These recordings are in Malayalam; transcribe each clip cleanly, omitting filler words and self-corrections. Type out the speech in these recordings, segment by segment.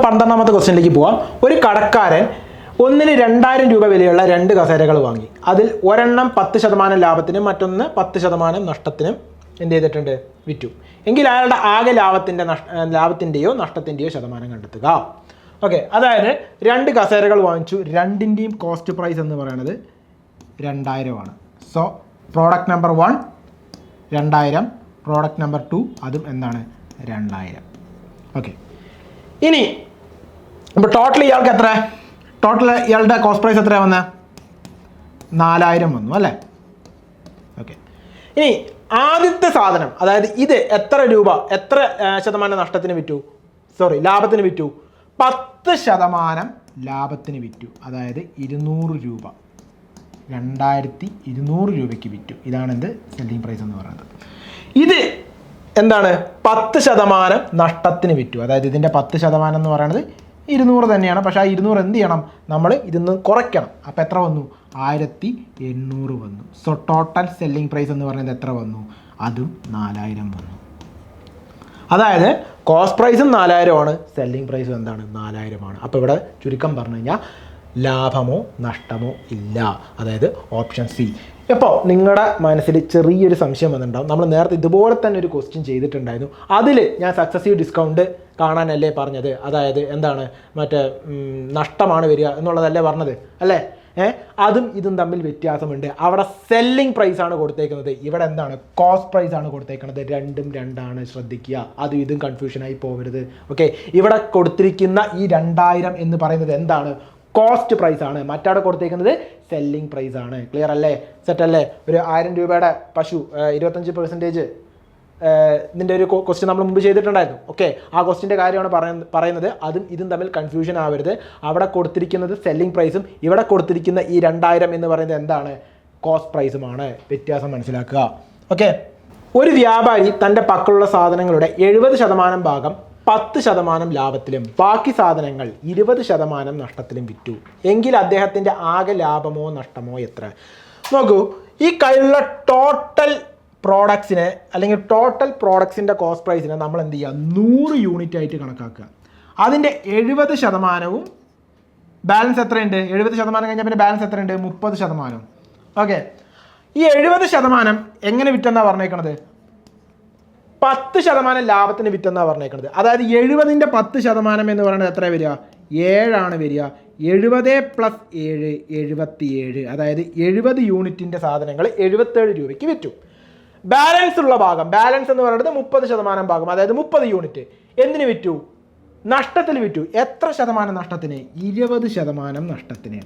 12ാമത്തെ ക്വസ്റ്റ്യനിലേക്ക് പോവാം. ഒരു കടക്കാരൻ ഒന്നിന് 2000 രൂപ വിലയുള്ള 2 കസേരകൾ വാങ്ങി. അതിൽ ഒരെണ്ണം 10% ലാഭത്തിനും മറ്റൊന്ന് 10% നഷ്ടത്തിനും എന്ത് ചെയ്തിട്ടുണ്ട്? വിറ്റു. എങ്കിൽ അയാളുടെ ആകെ ലാഭത്തിൻ്റെയോ നഷ്ടത്തിൻ്റെയോ ശതമാനം കണ്ടെത്തുക. ഓക്കെ, അതായത് 2 കസേരകൾ വാങ്ങിച്ചു. രണ്ടിൻ്റെയും കോസ്റ്റ് പ്രൈസ് എന്ന് പറയുന്നത് 2000 ആണ്. So product number 1 2000, product number 2 അതും എന്താണ്? 2000. ഓക്കെ, ഇനി ഇപ്പോൾ ടോട്ടൽ ഇയാൾക്ക് എത്ര? ടോട്ടൽ ഇയാളുടെ കോസ്റ്റ് പ്രൈസ് എത്രയാണ് വന്നത്? 4000 വന്നു അല്ലേ? ഓക്കെ, ഇനി ആദ്യത്തെ സാധനം, അതായത് ഇത് എത്ര രൂപ, എത്ര ശതമാനം നഷ്ടത്തിന് വിറ്റു? ലാഭത്തിന് വിറ്റു? 10% ലാഭത്തിന് വിറ്റു. അതായത് 200 രൂപ, 2200 രൂപയ്ക്ക് വിറ്റു. ഇതാണ് എന്ത്? സെല്ലിംഗ് പ്രൈസ് എന്ന് പറയുന്നത്. ഇത് എന്താണ്? 10% നഷ്ടത്തിന് വിറ്റു. അതായത് ഇതിൻ്റെ 10% എന്ന് പറയുന്നത് 200 തന്നെയാണ്. പക്ഷേ ആ 200 എന്ത് ചെയ്യണം? നമ്മൾ ഇതിന്ന് കുറയ്ക്കണം. അപ്പോൾ എത്ര വന്നു? 1800 വന്നു. സോ ടോട്ടൽ സെല്ലിംഗ് പ്രൈസ് എന്ന് പറയുന്നത് എത്ര വന്നു? അതും 4000 വന്നു. അതായത് കോസ്റ്റ് പ്രൈസും 4000 ആണ്, സെല്ലിംഗ് പ്രൈസും എന്താണ്? 4000 ആണ്. അപ്പോൾ ഇവിടെ ചുരുക്കം പറഞ്ഞു കഴിഞ്ഞാൽ ലാഭമോ നഷ്ടമോ ഇല്ല. അതായത് ഓപ്ഷൻ സി. ഇപ്പോൾ നിങ്ങളുടെ മനസ്സിൽ ചെറിയൊരു സംശയം വന്നിട്ടുണ്ടാവും. നമ്മൾ നേരത്തെ ഇതുപോലെ തന്നെ ഒരു ക്വസ്റ്റ്യൻ ചെയ്തിട്ടുണ്ടായിരുന്നു. അതിൽ ഞാൻ സക്സസീവ് ഡിസ്കൗണ്ട് കാണാനല്ലേ പറഞ്ഞത്? അതായത് എന്താണ്? മറ്റേ നഷ്ടമാണ് വരിക എന്നുള്ളതല്ലേ പറഞ്ഞത് അല്ലേ? അതും ഇതും തമ്മിൽ വ്യത്യാസമുണ്ട്. അവിടെ സെല്ലിംഗ് പ്രൈസ് ആണ് കൊടുത്തേക്കുന്നത്, ഇവിടെ എന്താണ്? കോസ്റ്റ് പ്രൈസ് ആണ് കൊടുത്തേക്കുന്നത്. രണ്ടും രണ്ടാണ്, ശ്രദ്ധിക്കുക. അതും ഇതും കൺഫ്യൂഷനായി പോകരുത്. ഓക്കെ, ഇവിടെ കൊടുത്തിരിക്കുന്ന ഈ 2000 എന്ന് പറയുന്നത് എന്താണ്? കോസ്റ്റ് പ്രൈസ് ആണ്. മറ്റവിടെ കൊടുത്തേക്കുന്നത് സെല്ലിംഗ് പ്രൈസ് ആണ്. ക്ലിയർ അല്ലേ? സെറ്റ് അല്ലേ? ഒരു 1000 രൂപയുടെ പശു 25% ഇതിൻ്റെ ഒരു ക്വസ്റ്റ്യൻ നമ്മൾ മുമ്പ് ചെയ്തിട്ടുണ്ടായിരുന്നു. ഓക്കെ, ആ ക്വസ്റ്റ്യൻ്റെ കാര്യമാണ് പറയുന്നത്. അതും ഇതും തമ്മിൽ കൺഫ്യൂഷൻ ആവരുത്. അവിടെ കൊടുത്തിരിക്കുന്നത് സെല്ലിംഗ് പ്രൈസും ഇവിടെ കൊടുത്തിരിക്കുന്ന ഈ 2000 എന്ന് പറയുന്നത് എന്താണ്? കോസ്റ്റ് പ്രൈസുമാണ്. വ്യത്യാസം മനസ്സിലാക്കുക. ഓക്കെ, ഒരു വ്യാപാരി തൻ്റെ പക്കലുള്ള സാധനങ്ങളുടെ 70% ഭാഗം 10% ലാഭത്തിലും ബാക്കി സാധനങ്ങൾ 20% നഷ്ടത്തിലും വിറ്റു. എങ്കിൽ അദ്ദേഹത്തിൻ്റെ ആകെ ലാഭമോ നഷ്ടമോ എത്ര? നോക്കൂ, ഈ കയ്യിലുള്ള ടോട്ടൽ പ്രോഡക്ട്സിനെ അല്ലെങ്കിൽ ടോട്ടൽ പ്രോഡക്ട്സിൻ്റെ കോസ്റ്റ് പ്രൈസിനെ നമ്മൾ എന്ത് ചെയ്യുക? 100 യൂണിറ്റ് ആയിട്ട് കണക്കാക്കുക. അതിൻ്റെ 70%വും ബാലൻസ് എത്രയുണ്ട്? 70% കഴിഞ്ഞാൽ പിന്നെ ബാലൻസ് എത്രയുണ്ട്? 30%. ഓക്കെ, ഈ 70% എങ്ങനെ വിറ്റെന്നാണ് പറഞ്ഞേക്കണത്? 10% ലാഭത്തിന് വിറ്റെന്നാണ് പറഞ്ഞേക്കുന്നത്. അതായത് 70ൻ്റെ 10% എന്ന് പറയുന്നത് എത്ര വരിക? 7 ആണ് വരിക. 70 + 7 77. അതായത് 70 യൂണിറ്റിൻ്റെ സാധനങ്ങൾ 77 രൂപയ്ക്ക് വിറ്റു. ബാലൻസ് ഉള്ള ഭാഗം, ബാലൻസ് എന്ന് പറയുന്നത് 30% ഭാഗം, അതായത് 30 യൂണിറ്റ് എന്തിന് വിറ്റു? നഷ്ടത്തിൽ വിറ്റു. എത്ര ശതമാനം നഷ്ടത്തിന്? 20% നഷ്ടത്തിന്.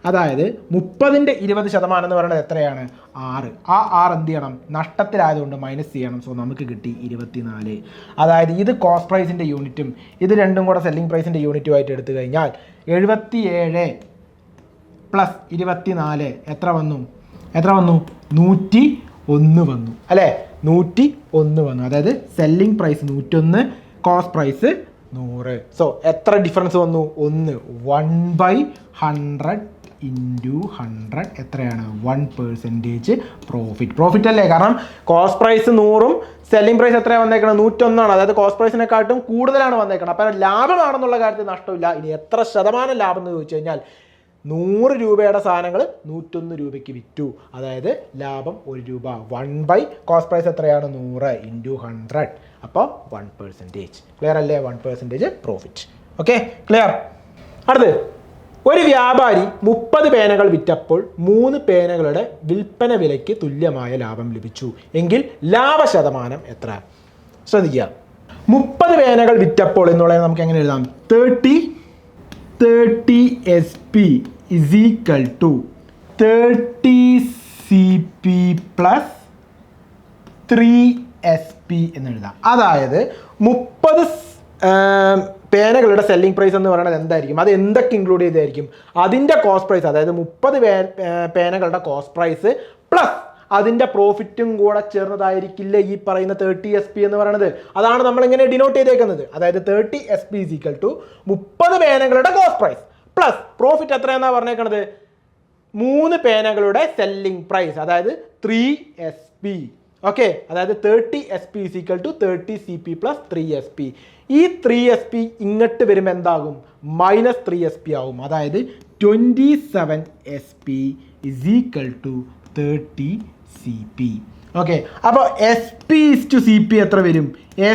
അതായത് 30ൻ്റെ 20% എന്ന് പറയുന്നത് എത്രയാണ്? 6. ആ 6 എന്ത് ചെയ്യണം? നഷ്ടത്തിലായതുകൊണ്ട് മൈനസ് ചെയ്യണം. സോ നമുക്ക് കിട്ടി 24. അതായത് ഇത് കോസ്റ്റ് പ്രൈസിൻ്റെ യൂണിറ്റും ഇത് രണ്ടും കൂടെ സെല്ലിംഗ് പ്രൈസിൻ്റെ യൂണിറ്റുമായിട്ട് എടുത്തു കഴിഞ്ഞാൽ 77 + 24 എത്ര വന്നു? 101 വന്നു അല്ലേ? 101 വന്നു. അതായത് selling price 101, cost price 100. So എത്ര ഡിഫറൻസ് വന്നു? 1. 1/100 × 100 എത്രയാണ്? 1% പ്രോഫിറ്റ് അല്ലേ? കാരണം കോസ്റ്റ് പ്രൈസ് 100ഉം സെല്ലിംഗ് പ്രൈസ് എത്രയാണ് വന്നേക്കണം? 101 ആണ്. അതായത് കോസ്റ്റ് പ്രൈസിനെക്കാട്ടും കൂടുതലാണ് വന്നേക്കണം. അപ്പോൾ ലാഭമാണെന്നുള്ള കാര്യത്തിൽ നഷ്ടമില്ല. ഇനി എത്ര ശതമാനം ലാഭം എന്ന് ചോദിച്ചു കഴിഞ്ഞാൽ 100 രൂപയുടെ സാധനങ്ങൾ 101 രൂപയ്ക്ക് വിറ്റു. അതായത് ലാഭം 1 രൂപ. 1/ കോസ്റ്റ് പ്രൈസ് എത്രയാണ്? 100 × 100. അപ്പോൾ 1%. ക്ലിയർ അല്ലേ? 1% പ്രോഫിറ്റ്. Okay, clear. അടുത്ത്, ഒരു വ്യാപാരി 30 പേനകൾ വിറ്റപ്പോൾ 3 പേനകളുടെ വിൽപ്പന വിലയ്ക്ക് തുല്യമായ ലാഭം ലഭിച്ചു. എങ്കിൽ ലാഭശതമാനം എത്ര? ശ്രദ്ധിക്കുക, 30 പേനകൾ വിറ്റപ്പോൾ എന്നുള്ളത് നമുക്ക് എങ്ങനെ എഴുതാം? 30 SP = 30 CP + 3 SP എന്ന് എഴുതാം. അതായത് 30 പേനകളുടെ സെല്ലിംഗ് പ്രൈസ് എന്ന് പറയുന്നത് എന്തായിരിക്കും? അത് എന്തൊക്കെ ഇൻക്ലൂഡ് ചെയ്തായിരിക്കും? അതിൻ്റെ കോസ്റ്റ് പ്രൈസ്, അതായത് 30 പേനകളുടെ കോസ്റ്റ് പ്രൈസ് പ്ലസ് അതിൻ്റെ പ്രോഫിറ്റും കൂടെ ചേർന്നതായിരിക്കില്ല ഈ പറയുന്ന 30 SP എന്ന് പറയുന്നത്. അതാണ് നമ്മൾ ഇങ്ങനെ ഡിനോട്ട് ചെയ്തേക്കുന്നത്. അതായത് 30 SP = 30 പേനകളുടെ കോസ്റ്റ് പ്രൈസ് പ്ലസ് പ്രോഫിറ്റ് എത്രയെന്നാണ് പറഞ്ഞേക്കുന്നത്? 3 പേനകളുടെ സെല്ലിംഗ് പ്രൈസ്, അതായത് 3 SP. ഓക്കെ, അതായത് 30 SP is equal to 30 CP plus 3 SP. ഈ 3 SP ഇങ്ങോട്ട് വരുമ്പോൾ എന്താകും? മൈനസ് 3 SP ആവും. അതായത് 27 SP is equal to 30 CP. Okay, അപ്പോൾ SP ഈസ് ടു CP എത്ര വരും?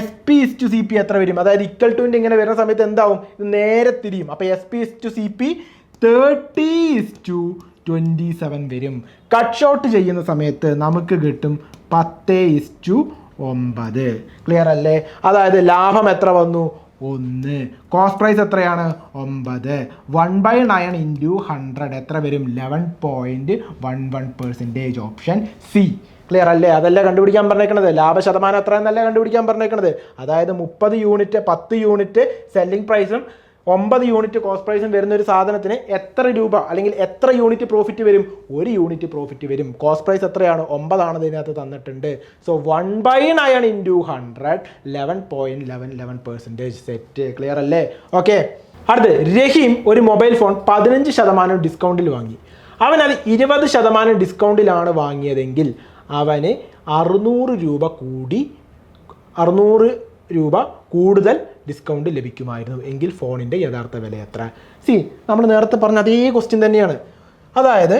SP ഈസ് ടു CP എത്ര വരും? അതായത് ഇക്വൽ ടുവിൻ്റെ ഇങ്ങനെ വരുന്ന സമയത്ത് എന്താവും? ഇത് നേരെ തിരിയും. അപ്പോൾ SP ഈസ് ടു CP 30:27 വരും. കട്ട് ഷോട്ട് ചെയ്യുന്ന സമയത്ത് നമുക്ക് കിട്ടും 10:9. ക്ലിയർ അല്ലേ? അതായത് ലാഭം എത്ര വന്നു? 1. കോസ്റ്റ് പ്രൈസ് എത്രയാണ്? 9. 1/9 ഇൻറ്റു 100 എത്ര വരും? 11.11%. Option C. ക്ലിയർ അല്ലേ? അതല്ല കണ്ടുപിടിക്കാൻ പറഞ്ഞേക്കണത്. ലാഭശതമാനം എത്ര എന്നല്ല കണ്ടുപിടിക്കാൻ പറഞ്ഞേക്കണത്. അതായത് 30 യൂണിറ്റ് 10 യൂണിറ്റ് സെല്ലിംഗ് പ്രൈസും 9 യൂണിറ്റ് കോസ്റ്റ് പ്രൈസും വരുന്ന ഒരു സാധനത്തിന് എത്ര രൂപ അല്ലെങ്കിൽ എത്ര യൂണിറ്റ് പ്രോഫിറ്റ് വരും? 1 യൂണിറ്റ് പ്രോഫിറ്റ് വരും. കോസ്റ്റ് പ്രൈസ് എത്രയാണ്? 9 ആണ് ഇതിനകത്ത് തന്നിട്ടുണ്ട്. So 1/9 into 100 11.11%. സെറ്റ്. ക്ലിയർ അല്ലേ? ഓക്കെ, അടുത്ത് രഹീം ഒരു മൊബൈൽ ഫോൺ 15% ഡിസ്കൗണ്ടിൽ വാങ്ങി. അവൻ അത് 20% ഡിസ്കൗണ്ടിലാണ് വാങ്ങിയതെങ്കിൽ അവന് 600 രൂപ കൂടുതൽ ഡിസ്കൗണ്ട് ലഭിക്കുമായിരുന്നു എങ്കിൽ ഫോണിൻ്റെ യഥാർത്ഥ വില എത്ര? നമ്മൾ നേരത്തെ പറഞ്ഞ അതേ ക്വസ്റ്റ്യൻ തന്നെയാണ്. അതായത്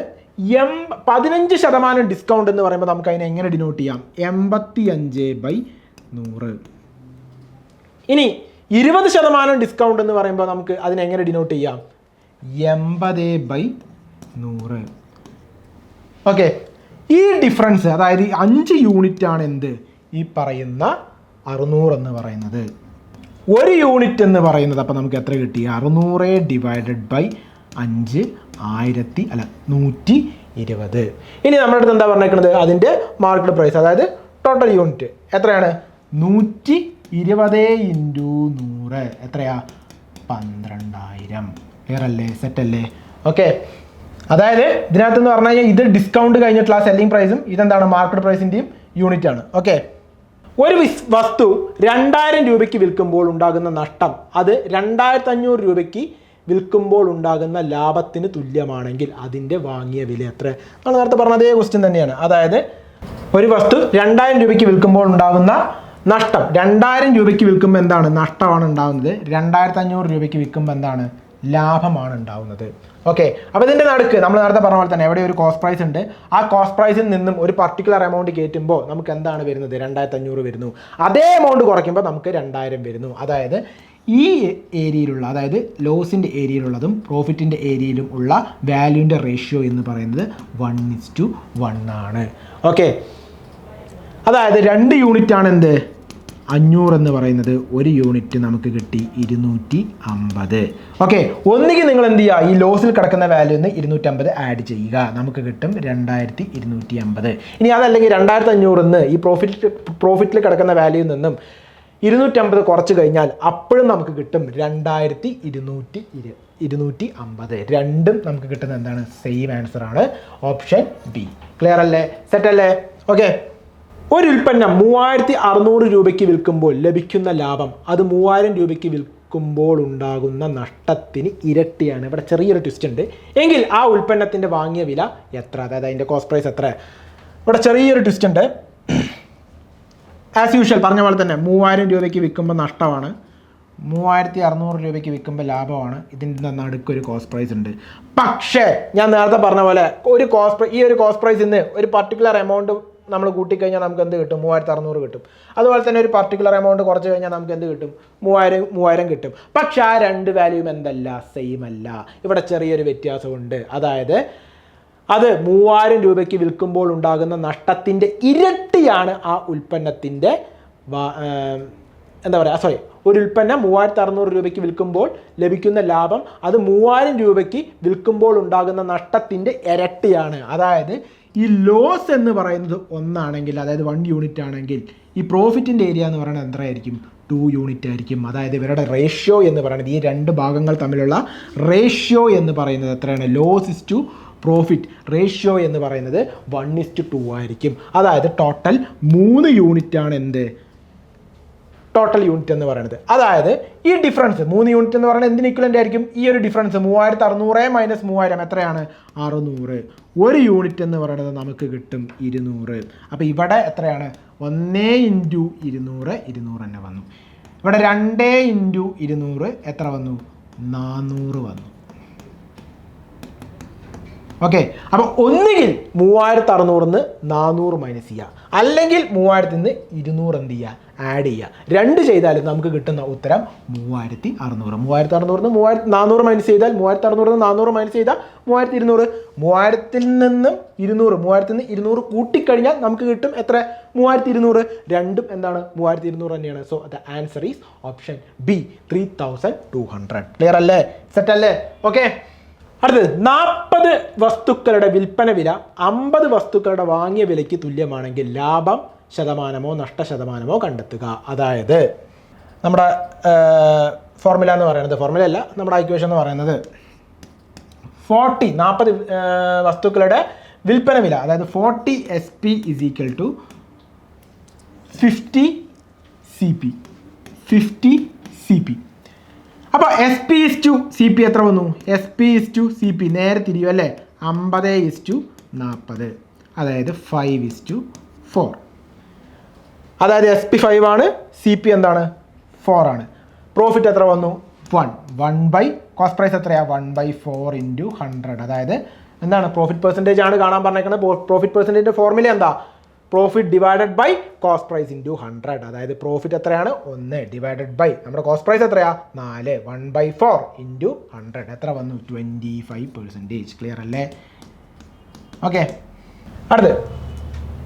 15% ഡിസ്കൗണ്ട് എന്ന് പറയുമ്പോൾ നമുക്ക് അതിനെ എങ്ങനെ ഡിനോട്ട് ചെയ്യാം? 85/100. ഇനി 20% ഡിസ്കൗണ്ട് എന്ന് പറയുമ്പോൾ നമുക്ക് അതിനെങ്ങനെ ഡിനോട്ട് ചെയ്യാം? 80/100. ഓക്കെ, ഈ ഡിഫറൻസ് അതായത് 5 യൂണിറ്റ് ആണ് എന്ത്? ഈ പറയുന്ന 600 എന്ന് പറയുന്നത്. 1 യൂണിറ്റ് എന്ന് പറയുന്നത് അപ്പോൾ നമുക്ക് എത്ര കിട്ടി? 600 ഡിവൈഡഡ് ബൈ 5 120. ഇനി നമ്മുടെ അടുത്ത് എന്താ പറഞ്ഞേക്കുന്നത്? അതിൻ്റെ മാർക്കറ്റ് പ്രൈസ്, അതായത് ടോട്ടൽ യൂണിറ്റ് എത്രയാണ്? 120 ഇൻറ്റു 100 എത്രയാ? 12,000. ക്ലിയർ അല്ലേ? സെറ്റ് അല്ലേ? ഓക്കെ, അതായത് ഇതിനകത്തെന്ന് പറഞ്ഞു കഴിഞ്ഞാൽ ഇത് ഡിസ്കൗണ്ട് കഴിഞ്ഞിട്ടുള്ള സെല്ലിംഗ് പ്രൈസും ഇതെന്താണ്? മാർക്കറ്റ് പ്രൈസിൻ്റെയും യൂണിറ്റ് ആണ്. ഓക്കെ, ഒരു വസ്തു 2000 രൂപയ്ക്ക് വിൽക്കുമ്പോൾ ഉണ്ടാകുന്ന നഷ്ടം അത് 2500 രൂപയ്ക്ക് വിൽക്കുമ്പോൾ ഉണ്ടാകുന്ന ലാഭത്തിന് തുല്യമാണെങ്കിൽ അതിൻ്റെ വാങ്ങിയ വില എത്ര? നമ്മൾ നേരത്തെ പറഞ്ഞ അതേ ക്വസ്റ്റ്യൻ തന്നെയാണ്. അതായത് ഒരു വസ്തു 2000 രൂപയ്ക്ക് വിൽക്കുമ്പോൾ ഉണ്ടാകുന്ന നഷ്ടം 2000 രൂപയ്ക്ക് വിൽക്കുമ്പോൾ എന്താണ്? നഷ്ടമാണ് ഉണ്ടാകുന്നത്. 2500 രൂപയ്ക്ക് വിൽക്കുമ്പോൾ എന്താണ്? ലാഭമാണ് ഉണ്ടാവുന്നത്. ഓക്കെ, അപ്പോൾ ഇതിൻ്റെ നടുക്ക് നമ്മൾ നേരത്തെ പറഞ്ഞ പോലെ തന്നെ എവിടെ ഒരു കോസ്റ്റ് പ്രൈസ് ഉണ്ട്. ആ കോസ്റ്റ് പ്രൈസിൽ നിന്നും ഒരു പർട്ടിക്കുലർ എമൗണ്ട് കയറ്റുമ്പോൾ നമുക്ക് എന്താണ് വരുന്നത്? 2500 വരുന്നു. അതേ എമൗണ്ട് കുറയ്ക്കുമ്പോൾ നമുക്ക് 2000 വരുന്നു. അതായത് ഈ ഏരിയയിലുള്ള, അതായത് ലോസിൻ്റെ ഏരിയയിലുള്ളതും പ്രോഫിറ്റിൻ്റെ ഏരിയയിലും ഉള്ള വാല്യൂൻ്റെ റേഷ്യോ എന്ന് പറയുന്നത് 1:1 ആണ്. ഓക്കെ, അതായത് 2 യൂണിറ്റ് ആണ് എന്ത്? 500 എന്ന് പറയുന്നത്. 1 യൂണിറ്റ് നമുക്ക് കിട്ടി 250. ഓക്കെ, ഒന്നുകിൽ നിങ്ങൾ എന്ത് ചെയ്യുക? ഈ ലോസിൽ കിടക്കുന്ന വാല്യൂ നിന്ന് 250 ആഡ് ചെയ്യുക. നമുക്ക് കിട്ടും 2250. ഇനി അതല്ലെങ്കിൽ 2500 ഈ പ്രോഫിറ്റിൽ കിടക്കുന്ന വാല്യൂ നിന്നും 250 കുറച്ച് കഴിഞ്ഞാൽ അപ്പോഴും നമുക്ക് കിട്ടും 2250. രണ്ടും നമുക്ക് കിട്ടുന്നത് എന്താണ്? സെയിം ആൻസർ ആണ്. Option B. ക്ലിയർ അല്ലേ? സെറ്റ് അല്ലേ? ഓക്കെ, ഒരു ഉൽപ്പന്നം 3600 രൂപയ്ക്ക് വിൽക്കുമ്പോൾ ലഭിക്കുന്ന ലാഭം അത് 3000 രൂപയ്ക്ക് വിൽക്കുമ്പോൾ ഉണ്ടാകുന്ന നഷ്ടത്തിന് ഇരട്ടിയാണ്. ഇവിടെ ചെറിയൊരു ട്വിസ്റ്റ് ഉണ്ട്. എങ്കിൽ ആ ഉൽപ്പന്നത്തിൻ്റെ വാങ്ങിയ വില എത്ര? അതായത് അതിൻ്റെ കോസ്റ്റ് പ്രൈസ് എത്ര? ഇവിടെ ചെറിയൊരു ട്വിസ്റ്റ് ഉണ്ട്. ആസ് യൂഷ്വൽ പറഞ്ഞ പോലെ തന്നെ 3000 രൂപയ്ക്ക് വിൽക്കുമ്പോൾ നഷ്ടമാണ്, 3600 രൂപയ്ക്ക് വിൽക്കുമ്പോൾ ലാഭമാണ്. ഇതിൻ്റെ നടുക്കൊരു കോസ്റ്റ് പ്രൈസ് ഉണ്ട്. പക്ഷേ ഞാൻ നേരത്തെ പറഞ്ഞ പോലെ ഈ ഒരു കോസ്റ്റ് പ്രൈസിൽ നിന്ന് ഒരു പർട്ടിക്കുലർ എമൗണ്ട് നമ്മൾ കൂട്ടിക്കഴിഞ്ഞാൽ നമുക്ക് എന്ത് കിട്ടും? 3600 കിട്ടും. അതുപോലെ തന്നെ ഒരു പർട്ടിക്കുലർ എമൗണ്ട് കുറച്ച് കഴിഞ്ഞാൽ നമുക്ക് എന്ത് കിട്ടും? 3000 കിട്ടും. പക്ഷേ ആ രണ്ട് വാല്യൂം എന്തല്ല? സെയിം അല്ല. ഇവിടെ ചെറിയൊരു വ്യത്യാസമുണ്ട്. അതായത് അത് 3000 രൂപയ്ക്ക് വിൽക്കുമ്പോൾ ഉണ്ടാകുന്ന നഷ്ടത്തിൻ്റെ ഇരട്ടിയാണ് ആ ഉൽപ്പന്നത്തിൻ്റെ ഒരു ഉൽപ്പന്നം 3600 രൂപയ്ക്ക് വിൽക്കുമ്പോൾ ലഭിക്കുന്ന ലാഭം അത് 3000 രൂപയ്ക്ക് വിൽക്കുമ്പോൾ ഉണ്ടാകുന്ന നഷ്ടത്തിൻ്റെ ഇരട്ടിയാണ്. അതായത് ഈ ലോസ് എന്ന് പറയുന്നത് 1 ആണെങ്കിൽ, അതായത് 1 യൂണിറ്റ് ആണെങ്കിൽ, ഈ പ്രോഫിറ്റിൻ്റെ ഏരിയ എന്ന് പറയുന്നത് എത്രയായിരിക്കും? 2 യൂണിറ്റ് ആയിരിക്കും. അതായത് ഇവരുടെ റേഷ്യോ എന്ന് പറയുന്നത്, ഈ രണ്ട് ഭാഗങ്ങൾ തമ്മിലുള്ള റേഷ്യോ എന്ന് പറയുന്നത് എത്രയാണ്? Loss is to profit ratio എന്ന് പറയുന്നത് 1:2 ആയിരിക്കും. അതായത് ടോട്ടൽ 3 യൂണിറ്റ് ആണ് എന്ത്? ടോട്ടൽ യൂണിറ്റ് എന്ന് പറയുന്നത്. അതായത് ഈ ഡിഫറൻസ് 3 യൂണിറ്റ് എന്ന് പറയുന്നത് എന്തിന് ഇക്വലൻ്റ് ആയിരിക്കും? ഈ ഒരു ഡിഫറൻസ് 3600 മൈനസ് 3000 എത്രയാണ്? 600. 1 യൂണിറ്റ് എന്ന് പറയുന്നത് നമുക്ക് കിട്ടും 200. അപ്പോൾ ഇവിടെ എത്രയാണ്? 1 ഇൻറ്റു 200 200 തന്നെ വന്നു. ഇവിടെ 2 ഇൻറ്റു 200 എത്ര വന്നു? 400 വന്നു. ഓക്കെ, അപ്പോൾ ഒന്നുകിൽ 3600 400 മൈനസ് ചെയ്യുക, അല്ലെങ്കിൽ 3000 200 എന്ത് ചെയ്യുക? ആഡ് ചെയ്യുക. 2 ചെയ്താലും നമുക്ക് കിട്ടുന്ന ഉത്തരം 3600. 3600 400 മൈനസ് ചെയ്താൽ 3600 400 മൈനസ് ചെയ്താൽ 3200. 3000 നിന്നും 200 കൂട്ടിക്കഴിഞ്ഞാൽ നമുക്ക് കിട്ടും എത്ര? 3200. രണ്ടും എന്താണ്? 3200 തന്നെയാണ്. So the answer is option B, 3200. Clear അല്ലേ? സെറ്റ് അല്ലേ? ഓക്കെ. അടുത്തത് 40 വസ്തുക്കളുടെ വിൽപ്പന വില 50 വസ്തുക്കളുടെ വാങ്ങിയ വിലയ്ക്ക് തുല്യമാണെങ്കിൽ ലാഭം ശതമാനമോ നഷ്ടശതമാനമോ കണ്ടെത്തുക. അതായത് നമ്മുടെ ഫോർമുല എന്ന് പറയുന്നത്, ഫോർമുല അല്ല, നമ്മുടെ ഇക്വേഷൻ എന്ന് പറയുന്നത് 40 വസ്തുക്കളുടെ വിൽപ്പന വില, അതായത് 40 SP is equal to 50 CP. അപ്പോൾ SP ഇസ് ടു CP എത്ര വന്നു? SP ഇസ് ടു CP നേരെ തിരിയും അല്ലേ? 50 ഇസ് ടു 40, അതായത് 5 ഇസ് ടു 4. അതായത് SP 5 ആണ്, CP എന്താണ്? 4 ആണ്. പ്രോഫിറ്റ് എത്ര വന്നു? 1 കോസ്റ്റ് പ്രൈസ് എത്രയാണ്? 1/4 ഇൻറ്റു 100. അതായത് എന്താണ്? പ്രോഫിറ്റ് പെർസെൻറ്റേജ് ആണ് കാണാൻ പറഞ്ഞേക്കുന്നത്. പ്രോഫിറ്റ് പെർസെൻറ്റേജിൻ്റെ ഫോർമുല എന്താ? Profit divided by cost price into 100. അതായത് പ്രോഫിറ്റ് എത്രയാണ്? 1 ഡിവൈഡഡ് ബൈ നമ്മുടെ കോസ്റ്റ് പ്രൈസ് എത്രയാ? 4. 1/4 ഇൻറ്റു 100 എത്ര വന്നു? 25%. ക്ലിയർ അല്ലേ? ഓക്കെ. അടുത്ത്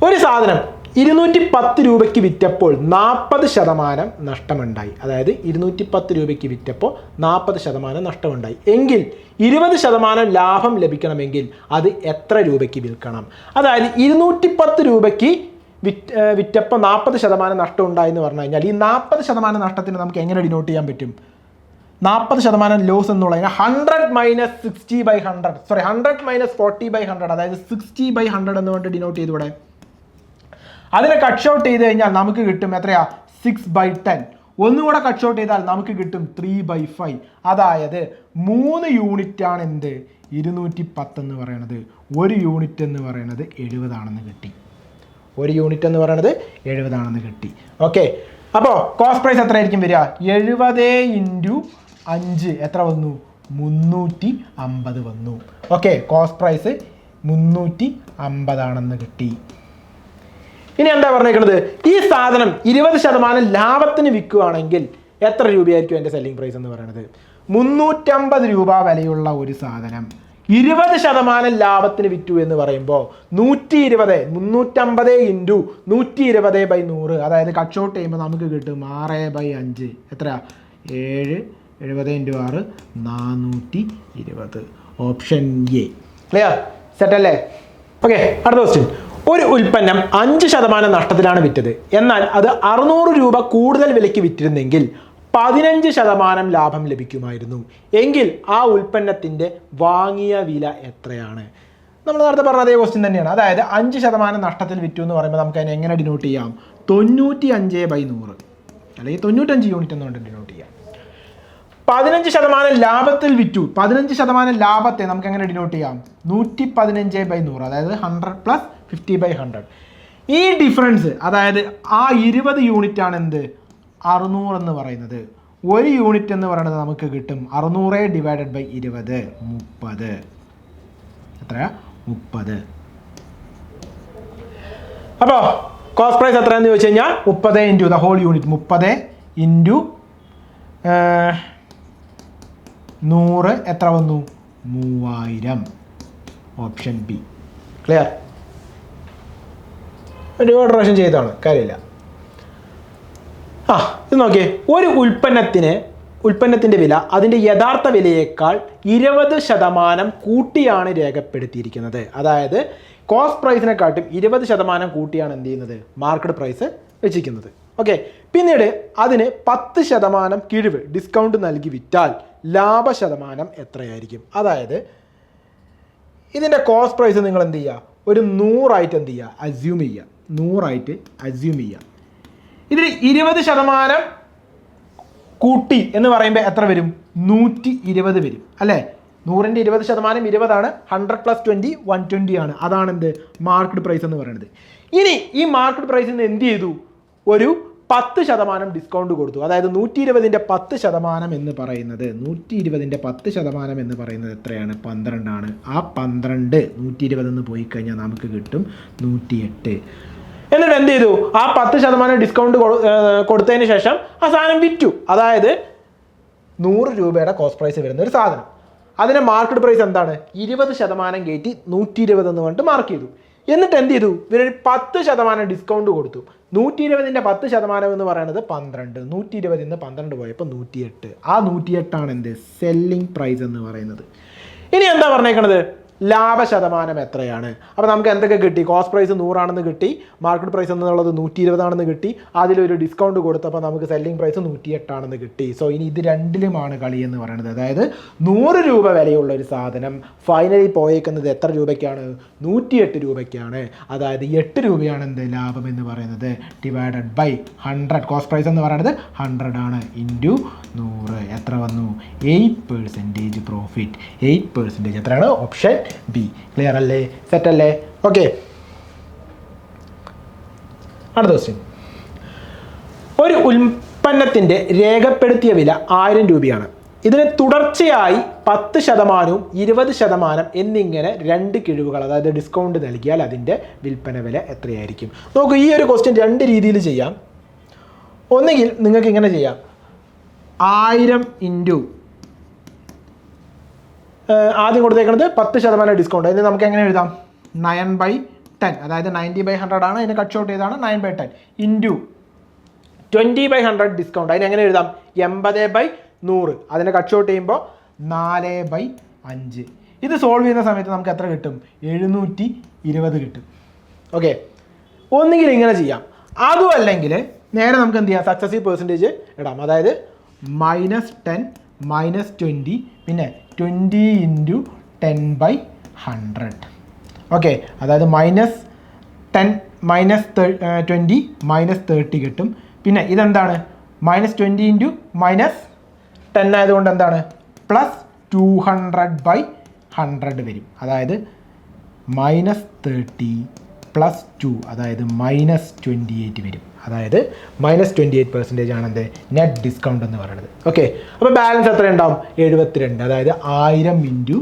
ഒരു സാധനം 210 രൂപയ്ക്ക് വിറ്റപ്പോൾ 40% നഷ്ടമുണ്ടായി. അതായത് 210 രൂപയ്ക്ക് വിറ്റപ്പോൾ 40% നഷ്ടമുണ്ടായി എങ്കിൽ 20% ലാഭം ലഭിക്കണമെങ്കിൽ അത് എത്ര രൂപയ്ക്ക് വിൽക്കണം? അതായത് 210 രൂപയ്ക്ക് വിറ്റപ്പോൾ 40% നഷ്ടം ഉണ്ടായി എന്ന് പറഞ്ഞു കഴിഞ്ഞാൽ ഈ 40% നഷ്ടത്തിന് നമുക്ക് എങ്ങനെ ഡിനോട്ട് ചെയ്യാൻ പറ്റും? 40% ലോസ് എന്നുള്ളതിന് 100 മൈനസ് 60/100, 100 മൈനസ് 40/100, അതായത് 60/100 എന്ന് പറഞ്ഞിട്ട് ഡിനോട്ട് ചെയ്തൂടെ? അതിനെ കട്ട് ഷോട്ട് ചെയ്ത് കഴിഞ്ഞാൽ നമുക്ക് കിട്ടും എത്രയാ? 6/10. ഒന്നുകൂടെ കട്ട് ഷോട്ട് ചെയ്താൽ നമുക്ക് കിട്ടും 3/5. അതായത് 3 യൂണിറ്റ് ആണ് എന്ത്? 210 എന്ന് പറയുന്നത്. 1 യൂണിറ്റ് എന്ന് പറയുന്നത് 70 ആണെന്ന് കിട്ടി. 1 യൂണിറ്റ് എന്ന് പറയുന്നത് 70 ആണെന്ന് കിട്ടി. ഓക്കെ. അപ്പോൾ കോസ്റ്റ് പ്രൈസ് എത്ര ആയിരിക്കും വരിക? 70 ഇൻറ്റു 5 എത്ര വന്നു? 350 വന്നു. ഓക്കെ, കോസ്റ്റ് പ്രൈസ് 350 ആണെന്ന് കിട്ടി. ഇനി എന്താ പറഞ്ഞേക്കുന്നത്? ഈ സാധനം 20% ലാഭത്തിന് വിൽക്കുകയാണെങ്കിൽ എത്ര രൂപയായിരിക്കും എൻ്റെ സെല്ലിംഗ് പ്രൈസ് എന്ന് പറയുന്നത്? 350 രൂപ വിലയുള്ള ഒരു സാധനം 20% ലാഭത്തിന് വിറ്റു എന്ന് പറയുമ്പോൾ 120, 350 ഇൻറ്റു 120/100, അതായത് കട്ട് ഷോട്ട് ചെയ്യുമ്പോൾ നമുക്ക് കിട്ടും 6/5 എത്ര? 7, 70 into 6 420. Option A. Clear? Set അല്ലേ? ഓക്കെ. അടുത്ത ക്വസ്റ്റ്യൻ. ഒരു ഉൽപ്പന്നം 5% നഷ്ടത്തിലാണ് വിറ്റത്. എന്നാൽ അത് 600 രൂപ കൂടുതൽ വിലയ്ക്ക് വിറ്റിരുന്നെങ്കിൽ 15% ലാഭം ലഭിക്കുമായിരുന്നു. എങ്കിൽ ആ ഉൽപ്പന്നത്തിൻ്റെ വാങ്ങിയ വില എത്രയാണ്? നമ്മൾ നേരത്തെ പറഞ്ഞ അതേ ക്വസ്റ്റ്യൻ തന്നെയാണ്. അതായത് 5% നഷ്ടത്തിൽ വിറ്റു എന്ന് പറയുമ്പോൾ നമുക്ക് അതിനെ എങ്ങനെ ഡിനോട്ട് ചെയ്യാം? 95/100 അല്ലെങ്കിൽ 95 യൂണിറ്റ് എന്നുകൊണ്ട് ഡിനോട്ട് ചെയ്യാം. 15% ലാഭത്തിൽ വിറ്റു. 15% ലാഭത്തെ നമുക്ക് എങ്ങനെ ഡിനോട്ട് ചെയ്യാം? 115/100, അതായത് 100 പ്ലസ് 50/100. ഈ ഡിഫറൻസ്, അതായത് ആ 20 യൂണിറ്റ് ആണ് എന്ത്? 600 എന്ന് പറയുന്നത്. 1 യൂണിറ്റ് എന്ന് പറയുന്നത് നമുക്ക് കിട്ടും 600 ഡിവൈഡഡ് ബൈ 20, 30. എത്രയാ? 30. അപ്പോൾ കോസ്റ്റ് പ്രൈസ് എത്രയാണെന്ന് ചോദിച്ചു കഴിഞ്ഞാൽ 30 into the whole unit, 30 into 100 എത്ര വന്നു? 3000. Option B. ക്ലിയർ? ഒരുപാട് പ്രാവശ്യം ചെയ്തതാണ്, കാര്യമില്ല. ഇത് നോക്കിയേ. ഒരു ഉൽപ്പന്നത്തിൻ്റെ വില അതിൻ്റെ യഥാർത്ഥ വിലയേക്കാൾ 20% കൂട്ടിയാണ് രേഖപ്പെടുത്തിയിരിക്കുന്നത്. അതായത് കോസ്റ്റ് പ്രൈസിനെക്കാട്ടും 20% കൂട്ടിയാണ് എന്ത് ചെയ്യുന്നത്? മാർക്കറ്റ് പ്രൈസ് വെച്ചിരിക്കുന്നത്. ഓക്കെ. പിന്നീട് അതിന് 10% കിഴിവ്, ഡിസ്കൗണ്ട് നൽകി വിറ്റാൽ ലാഭശതമാനം എത്രയായിരിക്കും? അതായത് ഇതിൻ്റെ കോസ്റ്റ് പ്രൈസ് നിങ്ങൾ എന്ത് ചെയ്യുക? ഒരു 100 അസ്യൂം ചെയ്യുക. 100 അസ്യൂം ചെയ്യുക. ഇതിൽ 20% കൂട്ടി എന്ന് പറയുമ്പോൾ എത്ര വരും? 120 വരും അല്ലേ? 100ൻ്റെ 20% 20 100 + 20 120 ആണ്. അതാണ് എന്ത് മാർക്കറ്റ് പ്രൈസ് എന്ന് പറയുന്നത്. ഇനി ഈ മാർക്കറ്റ് പ്രൈസിൽ നിന്ന് എന്ത് ചെയ്തു? ഒരു 10% ഡിസ്കൗണ്ട് കൊടുത്തു. അതായത് 120ൻ്റെ 10% എന്ന് പറയുന്നത് 120ൻ്റെ 10% എന്ന് പറയുന്നത് എത്രയാണ്? 12 ആണ്. ആ 12 120 എന്ന് പോയി കഴിഞ്ഞാൽ നമുക്ക് കിട്ടും 108. എന്നിട്ട് എന്ത് ചെയ്തു? ആ 10% ഡിസ്കൗണ്ട് കൊടുത്തതിന് ശേഷം ആ സാധനം വിറ്റു. അതായത് 100 രൂപയുടെ കോസ്റ്റ് പ്രൈസ് വരുന്ന ഒരു സാധനം, അതിൻ്റെ മാർക്കറ്റ് പ്രൈസ് എന്താണ്? 20% കയറ്റി 120 എന്ന് പറഞ്ഞിട്ട് മാർക്ക് ചെയ്തു. എന്നിട്ട് എന്ത് ചെയ്തു? ഇവരൊരു 10% ഡിസ്കൗണ്ട് കൊടുത്തു. 120ൻ്റെ 10% എന്ന് പറയുന്നത് 12. 120 നിന്ന് 12 പോയപ്പോൾ 108. ആ 108 ആണ് എന്ത് സെല്ലിംഗ് പ്രൈസ് എന്ന് പറയുന്നത്. ഇനി എന്താ പറഞ്ഞേക്കണത്? ലാഭശതമാനം എത്രയാണ്? അപ്പോൾ നമുക്ക് എന്തൊക്കെ കിട്ടി? കോസ്റ്റ് പ്രൈസ് 100 ആണെന്ന് കിട്ടി, മാർക്കറ്റ് പ്രൈസ് എന്നുള്ളത് 120 ആണെന്ന് കിട്ടി, അതിലൊരു ഡിസ്കൗണ്ട് കൊടുത്തപ്പോൾ നമുക്ക് സെല്ലിംഗ് പ്രൈസ് 108 ആണെന്ന് കിട്ടി. സോ ഇനി ഇത് രണ്ടിലുമാണ് കളി എന്ന് പറയുന്നത്. അതായത് 100 രൂപ വിലയുള്ള ഒരു സാധനം ഫൈനലി പോയേക്കുന്നത് എത്ര രൂപയ്ക്കാണ്? 108 രൂപയ്ക്കാണ്. അതായത് 8 രൂപയാണ് എന്ത് ലാഭം എന്ന് പറയുന്നത്, ഡിവൈഡഡ് ബൈ 100. കോസ്റ്റ് പ്രൈസ് എന്ന് പറയുന്നത് 100 ആണ്, ഇൻറ്റു 100. എത്ര വന്നു? 8% പ്രോഫിറ്റ്. 8% എത്രയാണ്? Option B. ക്ലിയർ അല്ലേ? സെറ്റ് അല്ലേ? ഓക്കെ, അടുത്ത ക്വസ്റ്റ്യൻ. ഒരു ഉൽപ്പന്നത്തിൻ്റെ രേഖപ്പെടുത്തിയ വില 1000 രൂപയാണ്. ഇതിന് തുടർച്ചയായി 10%, 20% എന്നിങ്ങനെ 2 കിഴിവുകൾ, അതായത് ഡിസ്കൗണ്ട് നൽകിയാൽ അതിൻ്റെ വിൽപ്പന വില എത്രയായിരിക്കും? നോക്കൂ, ഈ ഒരു ക്വസ്റ്റ്യൻ 2 രീതിയിൽ ചെയ്യാം. ഒന്നുകിൽ നിങ്ങൾക്ക് ഇങ്ങനെ ചെയ്യാം, 1000 ഇൻറ്റു ആദ്യം കൊടുത്തേക്കുന്നത് 10% ഡിസ്കൗണ്ട്. അതിന് നമുക്ക് എങ്ങനെ എഴുതാം? 9/10, അതായത് 90/100 ആണ്, അതിനെ കട്ട് ഷോട്ട് ചെയ്താണ് 9/10 ഇൻറ്റു 20/100 ഡിസ്കൗണ്ട്. അതിനെങ്ങനെ എഴുതാം? 80/100. അതിനെ കട്ട് ഷോട്ട് ചെയ്യുമ്പോൾ 4/5. ഇത് സോൾവ് ചെയ്യുന്ന സമയത്ത് നമുക്ക് എത്ര കിട്ടും? 720 കിട്ടും. ഓക്കെ, ഒന്നുകിൽ ഇങ്ങനെ ചെയ്യാം, അതും അല്ലെങ്കിൽ നേരെ നമുക്ക് എന്ത് ചെയ്യാം? സക്സസീവ് പെർസെൻറ്റേജ് ഇടാം. അതായത് -10 -20 പിന്നെ 20 ഇൻറ്റു 10/100. ഓക്കെ, അതായത് -10 -20 -30 കിട്ടും. പിന്നെ ഇതെന്താണ്? -20 ഇൻറ്റു -10 ആയതുകൊണ്ട് എന്താണ്? +200/100 വരും. അതായത് -30 + 2, അതായത് -28 വരും. അതായത് -28% ആണ് എന്ത് നെറ്റ് ഡിസ്കൗണ്ട് എന്ന് പറയുന്നത്. ഓക്കെ, അപ്പോൾ ബാലൻസ് എത്ര ഉണ്ടാവും? 72. അതായത് 1000 ഇൻറ്റു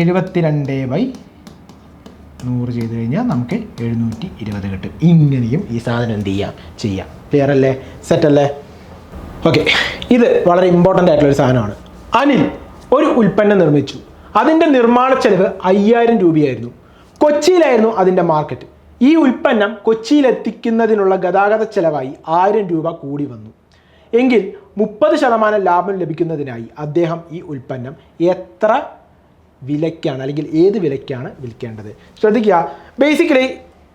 72/100 ചെയ്ത് കഴിഞ്ഞാൽ നമുക്ക് 720 കിട്ടും. ഇങ്ങനെയും ഈ സാധനം എന്ത് ചെയ്യാം. ക്ലിയർ അല്ലേ? സെറ്റ് അല്ലേ? ഓക്കെ, ഇത് വളരെ ഇമ്പോർട്ടൻ്റ് ആയിട്ടുള്ളൊരു സാധനമാണ്. അനിൽ ഒരു ഉൽപ്പന്നം നിർമ്മിച്ചു. അതിൻ്റെ നിർമ്മാണ ചെലവ് 5000 രൂപയായിരുന്നു. കൊച്ചിയിലായിരുന്നു അതിൻ്റെ മാർക്കറ്റ്. ഈ ഉൽപ്പന്നം കൊച്ചിയിലെത്തിക്കുന്നതിനുള്ള ഗതാഗത ചെലവായി 1000 രൂപ കൂടി വന്നു. എങ്കിൽ 30% ലാഭം ലഭിക്കുന്നതിനായി അദ്ദേഹം ഈ ഉൽപ്പന്നം എത്ര വിലയ്ക്കാണ് അല്ലെങ്കിൽ ഏത് വിലയ്ക്കാണ് വിൽക്കേണ്ടത്? ശ്രദ്ധിക്കുക, ബേസിക്കലി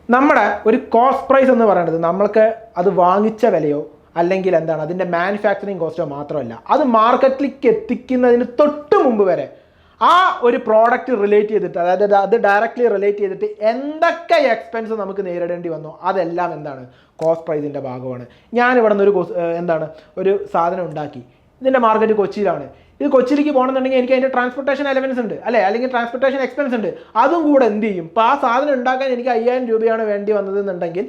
നമ്മുടെ ഒരു കോസ്റ്റ് പ്രൈസ് എന്ന് പറയുന്നത് നമ്മൾക്ക് അത് വാങ്ങിച്ച വിലയോ അല്ലെങ്കിൽ എന്താണ് അതിൻ്റെ മാനുഫാക്ചറിങ് കോസ്റ്റോ മാത്രമല്ല, അത് മാർക്കറ്റിലേക്ക് എത്തിക്കുന്നതിന് തൊട്ട് മുമ്പ് വരെ ആ ഒരു പ്രോഡക്റ്റ് റിലേറ്റ് ചെയ്തിട്ട്, അതായത് അത് ഡയറക്റ്റ്ലി റിലേറ്റ് ചെയ്തിട്ട് എന്തൊക്കെ എക്സ്പെൻസ് നമുക്ക് നേരിടേണ്ടി വന്നോ അതെല്ലാം എന്താണ് കോസ്റ്റ് പ്രൈസിൻ്റെ ഭാഗമാണ്. ഞാനിവിടെ നിന്ന് ഒരു സാധനം ഉണ്ടാക്കി, ഇതിൻ്റെ മാർക്കറ്റ് കൊച്ചിയിലാണ്. ഇത് കൊച്ചിയിലേക്ക് പോകണമെന്നുണ്ടെങ്കിൽ എനിക്ക് അതിൻ്റെ ട്രാൻസ്പോർട്ടേഷൻ എലവൻസ് ഉണ്ട് അല്ലേ, അല്ലെങ്കിൽ ട്രാൻസ്പോർട്ടേഷൻ എക്സ്പെൻസ് ഉണ്ട്. അതും കൂടെ എന്ത് ചെയ്യും? ഇപ്പോൾ ആ സാധനം ഉണ്ടാക്കാൻ എനിക്ക് 5000 രൂപയാണ് വേണ്ടി വന്നതെന്നുണ്ടെങ്കിൽ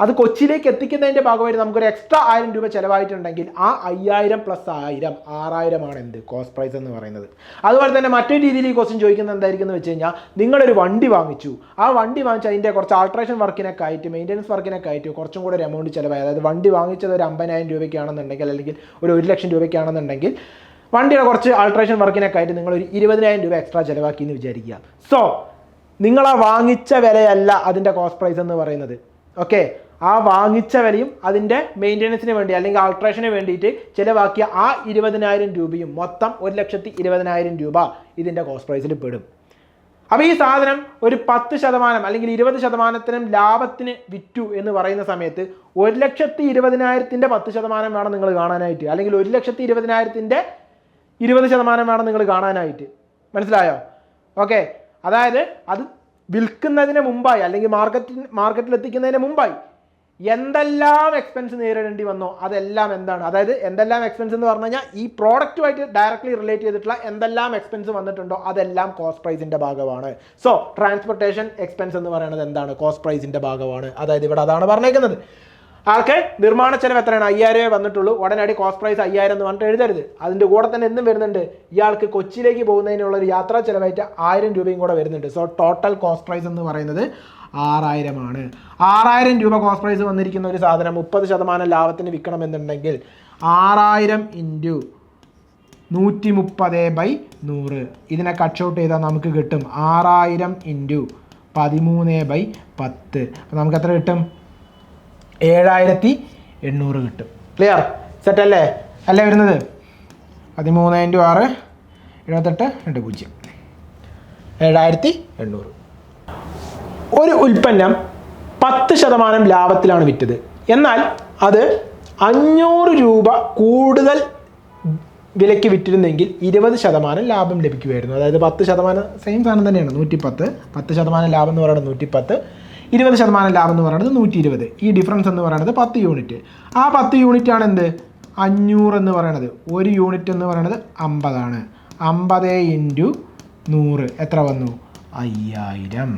അത് കൊച്ചിയിലേക്ക് എത്തിക്കുന്നതിൻ്റെ ഭാഗമായിട്ട് നമുക്കൊരു എക്സ്ട്രാ 1000 രൂപ ചിലവായിട്ടുണ്ടെങ്കിൽ ആ 5000 + 1000 6000 ആണ് എന്ത് കോസ്റ്റ് പ്രൈസ് എന്ന് പറയുന്നത്. അതുപോലെ തന്നെ മറ്റൊരു രീതിയിൽ ഈ ക്വസ്റ്റ്യൻ ചോദിക്കുന്നത് എന്തായിരിക്കും എന്ന് വെച്ച് കഴിഞ്ഞാൽ, നിങ്ങളൊരു വണ്ടി വാങ്ങിച്ചു, ആ വണ്ടി വാങ്ങിച്ച് അതിൻ്റെ കുറച്ച് ആൾട്രേഷൻ വർക്കിനൊക്കെ ആയിട്ട് മെയിൻ്റനൻസ് വർക്കിനൊക്കെ ആയിട്ട് കുറച്ചും കൂടെ ഒരു എമൗണ്ട് ചിലവായി. അതായത് വണ്ടി വാങ്ങിച്ചത് ഒരു 50000 രൂപയ്ക്കാണെന്നുണ്ടെങ്കിൽ അല്ലെങ്കിൽ ഒരു 1 ലക്ഷം രൂപയ്ക്കാണെന്നുണ്ടെങ്കിൽ വണ്ടിയുടെ കുറച്ച് ആൾട്രേഷൻ വർക്കിനൊക്കെ ആയിട്ട് നിങ്ങളൊരു 20000 രൂപ എക്സ്ട്രാ ചിലവാക്കി എന്ന് വിചാരിക്കുക. സോ നിങ്ങൾ ആ വാങ്ങിച്ച വിലയല്ല അതിൻ്റെ കോസ്റ്റ് പ്രൈസ് എന്ന് പറയുന്നത്. ഓക്കെ, ആ വാങ്ങിച്ച വിലയും അതിൻ്റെ മെയിൻ്റനൻസിന് വേണ്ടി അല്ലെങ്കിൽ ആൾട്രേഷന് വേണ്ടിയിട്ട് ചിലവാക്കിയ ആ 20000 രൂപയും മൊത്തം 1,20,000 രൂപ ഇതിൻ്റെ കോസ്റ്റ് പ്രൈസിൽ പെടും. അപ്പോൾ ഈ സാധനം ഒരു 10% അല്ലെങ്കിൽ 20% ലാഭത്തിന് വിറ്റു എന്ന് പറയുന്ന സമയത്ത് 1,20,000ൻ്റെ 10% വേണം നിങ്ങൾ കാണാനായിട്ട്, അല്ലെങ്കിൽ 1,20,000ൻ്റെ 20% വേണം നിങ്ങൾ കാണാനായിട്ട്. മനസ്സിലായോ? ഓക്കെ, അതായത് അത് വിൽക്കുന്നതിന് മുമ്പായി അല്ലെങ്കിൽ മാർക്കറ്റിൽ എത്തിക്കുന്നതിന് മുമ്പായി എന്തെല്ലാം എക്സ്പെൻസ് നേരിടേണ്ടി വന്നോ അതെല്ലാം എന്താണ്, അതായത് എന്തെല്ലാം എക്സ്പെൻസ് എന്ന് പറഞ്ഞു കഴിഞ്ഞാൽ ഈ പ്രോഡക്റ്റുമായിട്ട് ഡയറക്ട്ലി റിലേറ്റ് ചെയ്തിട്ടുള്ള എന്തെല്ലാം എക്സ്പെൻസ് വന്നിട്ടുണ്ടോ അതെല്ലാം കോസ്റ്റ് പ്രൈസിന്റെ ഭാഗമാണ്. സോ ട്രാൻസ്പോർട്ടേഷൻ എക്സ്പെൻസ് എന്ന് പറയുന്നത് എന്താണ്, കോസ്റ്റ് പ്രൈസിന്റെ ഭാഗമാണ്. അതായത് ഇവിടെ അതാണ് പറഞ്ഞേക്കുന്നത്. ആൾക്ക് നിർമ്മാണ ചെലവ് എത്രയാണ്, 5000 വന്നിട്ടുള്ളൂ, ഉടനടി കോസ്റ്റ് പ്രൈസ് 5000 എന്ന് പറഞ്ഞിട്ട് എഴുതരുത്. അതിൻ്റെ കൂടെ തന്നെ എന്തും വരുന്നുണ്ട്, ഇയാൾക്ക് കൊച്ചിയിലേക്ക് പോകുന്നതിനുള്ള ഒരു യാത്രാ ചെലവായിട്ട് 1000 രൂപയും കൂടെ വരുന്നുണ്ട്. സോ ടോട്ടൽ കോസ്റ്റ് പ്രൈസ് എന്ന് പറയുന്നത് 6000 ആണ്. 6000 രൂപ കോസ്റ്റ് പ്രൈസ് വന്നിരിക്കുന്ന ഒരു സാധനം 30% ലാഭത്തിന് വിൽക്കണമെന്നുണ്ടെങ്കിൽ 6000 ഇൻറ്റു 130/100 ഇതിനെ കട്ട് ഔട്ട് ചെയ്താൽ നമുക്ക് കിട്ടും 6000 ഇൻറ്റു 13/10. അപ്പോൾ നമുക്ക് എത്ര കിട്ടും, 7800 കിട്ടും. ക്ലിയർ, സെറ്റ് അല്ലേ? അല്ലേ വരുന്നത് 13 ഇൻറ്റു 6 78 7800. ഒരു ഉൽപ്പന്നം 10% ലാഭത്തിലാണ് വിറ്റത്, എന്നാൽ അത് 500 രൂപ കൂടുതൽ വിലയ്ക്ക് വിറ്റിരുന്നെങ്കിൽ 20% ലാഭം ലഭിക്കുമായിരുന്നു. അതായത് 10% സെയിം സാധനം തന്നെയാണ് 110, 10% ലാഭം എന്ന് പറയുന്നത് 110, 20% ലാഭം എന്ന് പറയുന്നത് 120. ഈ ഡിഫറൻസ് എന്ന് പറയുന്നത് 10 യൂണിറ്റ്. ആ 10 യൂണിറ്റ് ആണ് എന്ത്, 500 എന്ന് പറയുന്നത്. ഒരു യൂണിറ്റ് എന്ന് പറയുന്നത് 50 ആണ്. 50 ഇൻറ്റു 100 എത്ര വന്നു, 5000.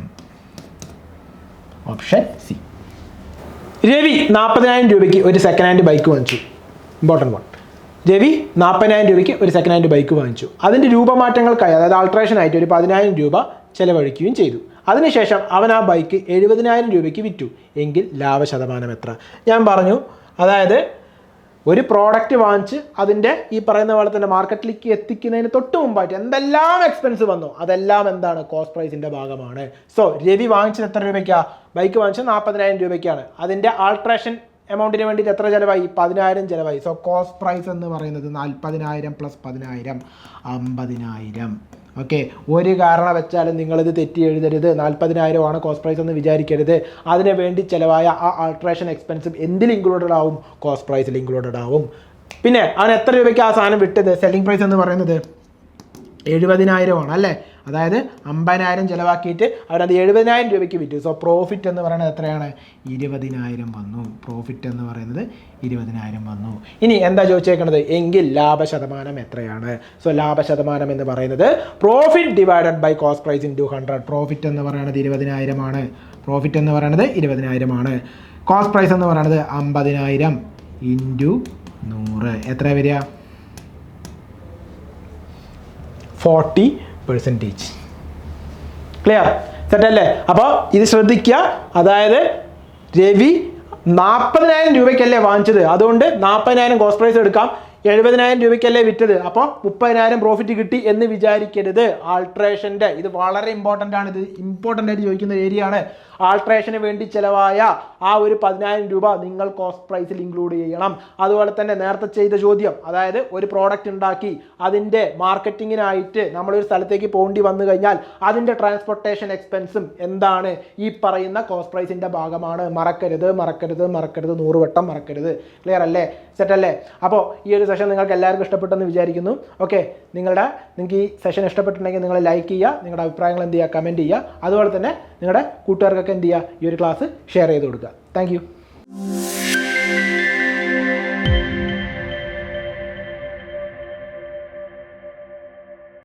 Option C. രവി 40,000 രൂപയ്ക്ക് ഒരു സെക്കൻഡ് ഹാൻഡ് ബൈക്ക് വാങ്ങിച്ചു. Important one. രവി 40,000 രൂപയ്ക്ക് ഒരു സെക്കൻഡ് ഹാൻഡ് ബൈക്ക് വാങ്ങിച്ചു. അതിൻ്റെ രൂപമാറ്റങ്ങൾക്കായി, അതായത് ആൾട്രേഷനായിട്ട് ഒരു 10,000 രൂപ ചിലവഴിക്കുകയും ചെയ്തു. അതിനുശേഷം അവൻ ആ ബൈക്ക് 70,000 രൂപയ്ക്ക് വിറ്റു. എങ്കിൽ ലാഭശതമാനം എത്ര? ഞാൻ പറഞ്ഞു, അതായത് ഒരു പ്രോഡക്റ്റ് വാങ്ങിച്ച് അതിൻ്റെ ഈ പറയുന്ന പോലെ തന്നെ മാർക്കറ്റിലേക്ക് എത്തിക്കുന്നതിന് തൊട്ട് മുമ്പായിട്ട് എന്തെല്ലാം എക്സ്പെൻസ് വന്നോ അതെല്ലാം എന്താണ്, കോസ്റ്റ് പ്രൈസിൻ്റെ ഭാഗമാണ്. സോ രവി വാങ്ങിച്ചത് എത്ര രൂപയ്ക്കാണ്, ബൈക്ക് വാങ്ങിച്ചത് 40,000 രൂപയ്ക്കാണ്. അതിൻ്റെ ആൾട്രേഷൻ എമൗണ്ടിന് വേണ്ടിയിട്ട് എത്ര ചിലവായി, 10,000 ചിലവായി. സോ കോസ്റ്റ് പ്രൈസ് എന്ന് പറയുന്നത് 40,000 + 10,000 50,000. ഓക്കെ, ഒരു കാരണവശാലും നിങ്ങളിത് തെറ്റി എഴുതരുത്. 40,000 ആണ് കോസ്റ്റ് പ്രൈസ് എന്ന് വിചാരിക്കരുത്. അതിന് വേണ്ടി ചിലവായ ആ ആൾട്രേഷൻ എക്സ്പെൻസും എന്തിൽ ഇൻക്ലൂഡഡ് ആവും, കോസ്റ്റ് പ്രൈസിൽ ഇൻക്ലൂഡഡ് ആവും. പിന്നെ അവൻ എത്ര രൂപയ്ക്ക് ആ സാധനം വിട്ടത്, സെല്ലിംഗ് പ്രൈസ് എന്ന് പറയുന്നത് 70,000 ആണ് അല്ലേ. അതായത് 50,000 ചിലവാക്കിയിട്ട് അവരത് 70,000 രൂപയ്ക്ക് വിറ്റു. സോ പ്രോഫിറ്റ് എന്ന് പറയുന്നത് എത്രയാണ്, 20,000 വന്നു. പ്രോഫിറ്റ് എന്ന് പറയുന്നത് 20,000 വന്നു. ഇനി എന്താ ചോദിച്ചേക്കുന്നത്, എങ്കിൽ ലാഭശതമാനം എത്രയാണ്? സോ ലാഭശതമാനം എന്ന് പറയുന്നത് profit divided by cost price into 100. Profit എന്ന് പറയുന്നത് 20,000 ആണ്. പ്രോഫിറ്റ് എന്ന് പറയുന്നത് 20,000 ആണ്. കോസ്റ്റ് പ്രൈസ് എന്ന് പറയുന്നത് 50,000 ഇൻറ്റു 100 എത്ര വരിക, 40%. ക്ലിയർ, സെറ്റ് അല്ലേ? അപ്പോൾ ഇത് ശ്രദ്ധിക്കുക. അതായത് രവി 40,000 രൂപയ്ക്കല്ലേ വാങ്ങിച്ചത്, അതുകൊണ്ട് 40,000 കോസ്റ്റ് പ്രൈസ് എടുക്കാം. 70,000 രൂപയ്ക്കല്ലേ വിറ്റത്, അപ്പോൾ 30,000 പ്രോഫിറ്റ് കിട്ടി എന്ന് വിചാരിക്കരുത്. ആൾട്രേഷൻ്റെ ഇത് വളരെ ഇമ്പോർട്ടൻ്റ് ആണ്. ഇത് ഇമ്പോർട്ടൻ്റ് ആയിട്ട് ചോദിക്കുന്ന ഏരിയ ആണ്. ആൾട്രേഷന് വേണ്ടി ചിലവായ ആ ഒരു 10,000 രൂപ നിങ്ങൾ കോസ്റ്റ് പ്രൈസിൽ ഇൻക്ലൂഡ് ചെയ്യണം. അതുപോലെ തന്നെ നേരത്തെ ചെയ്ത ചോദ്യം, അതായത് ഒരു പ്രോഡക്റ്റ് ഉണ്ടാക്കി അതിൻ്റെ മാർക്കറ്റിങ്ങിനായിട്ട് നമ്മളൊരു സ്ഥലത്തേക്ക് പോകേണ്ടി വന്നു കഴിഞ്ഞാൽ അതിൻ്റെ ട്രാൻസ്പോർട്ടേഷൻ എക്സ്പെൻസും എന്താണ്, ഈ പറയുന്ന കോസ്റ്റ് പ്രൈസിൻ്റെ ഭാഗമാണ്. മറക്കരുത് മറക്കരുത് മറക്കരുത്, 100 വട്ടം മറക്കരുത്. ക്ലിയർ അല്ലേ, സെറ്റ് അല്ലേ? അപ്പോൾ ഈ ഒരു സെഷൻ നിങ്ങൾക്ക് എല്ലാവർക്കും ഇഷ്ടപ്പെട്ടെന്ന് വിചാരിക്കുന്നു. ഓക്കെ, നിങ്ങൾക്ക് ഈ സെഷൻ ഇഷ്ടപ്പെട്ടിട്ടുണ്ടെങ്കിൽ നിങ്ങൾ ലൈക്ക് ചെയ്യുക, നിങ്ങളുടെ അഭിപ്രായങ്ങൾ എന്ത് ചെയ്യുക, കമൻറ്റ് ചെയ്യുക. അതുപോലെ തന്നെ നിങ്ങളുടെ കൂട്ടുകാർക്കൊക്കെ എന്ത് ചെയ്യുക, ഈ ഒരു ക്ലാസ് ഷെയർ ചെയ്ത് കൊടുക്കുക. Thank you.